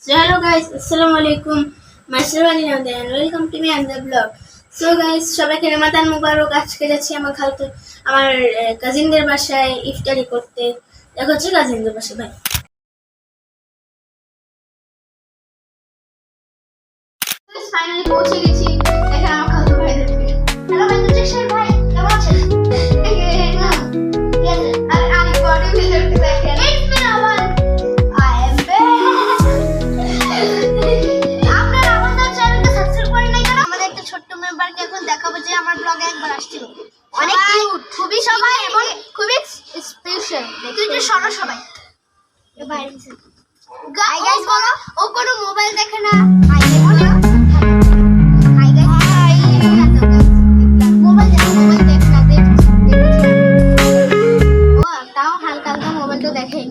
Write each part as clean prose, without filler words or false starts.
So hello guys, Assalamualaikum. Myself Ali Nanda and welcome to me and the vlog. So guys, সবাইকে রমাদান মুবারক। আজকে যাচ্ছি আমার কাজিনদের বাসায় ইফতারি করতে। দেখো হচ্ছে কাজিনদের বাসায় ভাই। ফাইনালি পৌঁছে গেছি। দেখেন আমার খালতো ভাইদের। হ্যালো ভাই, তুষার ভাই কেমন আছেন? দেখাবো যে আমার ব্লগে একবার আসছিল, অনেক কিউট, খুবই সবাই এবং খুবই স্পেশাল। তুই যে সরো সবাই হাই গাইস বলো। ও কোনো মোবাইল দেখে না, হাই বলো। হাই গাইস, মোবাইল দেখে না, ও তাও হালকা হালকা মোবাইল তো দেখে।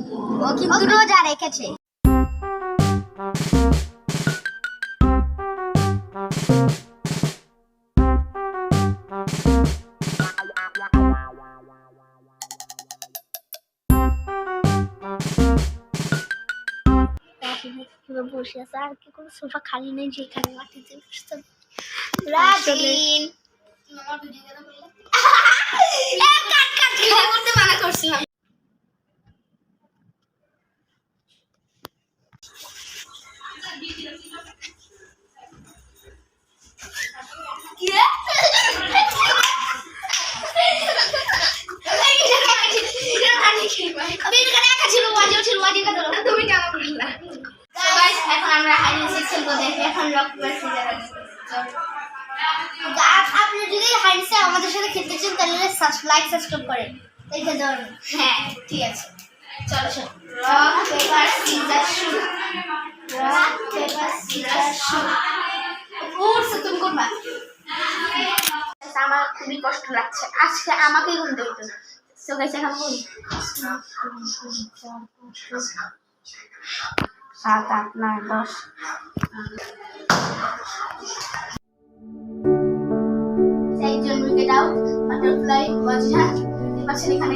ও কিন্তু রোজা রেখেছে। বসে আছে আর কি কোনো সোফা খালি নেই, যেখানে মাটিতে বসতে মানা করছিলাম। এখন আমরা হাইডেন্সিক খেলবো। দেখি এখন আপনি যদি হাইডেন্সিক আমাদের সাথে খেলতে চান তাহলে লাইক সাবস্ক্রাইব করেন। দেখে যাবেন। হ্যাঁ ঠিক আছে, চলো চলো। Rock paper scissor shoot, rock paper scissor shoot. উঠছে, তুমি করবা। আমার খুবই কষ্ট লাগছে, আজকে আমাকেই গুনতে হতো। সো গাইস এখন গুনি 7 8 9 10। একজন উইকেট আউট। বাটারফ্লাই ওয়াজিহা পাশে এখানে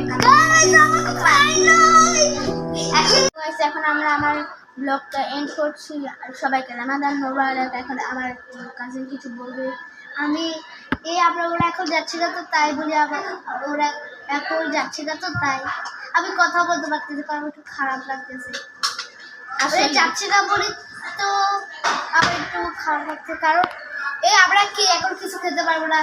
এখন আমরা আমার ব্লগটা এন্ড করছি। সবাইকে রমাদান মোবারক। এখন আমার কাজিন কিছু বলবে। আমরা ওরা এখন যাচ্ছি না তো তাই বলি, আবার ওরা এখন যাচ্ছি না তো তাই আমি কথা বলতে পারতেছি, কারণ একটু খারাপ লাগতেছে। আসলে যাচ্ছি না বলি তো আমার একটু খারাপ লাগছে, কারণ আমরা কি এখন কিছু খেতে পারবো না।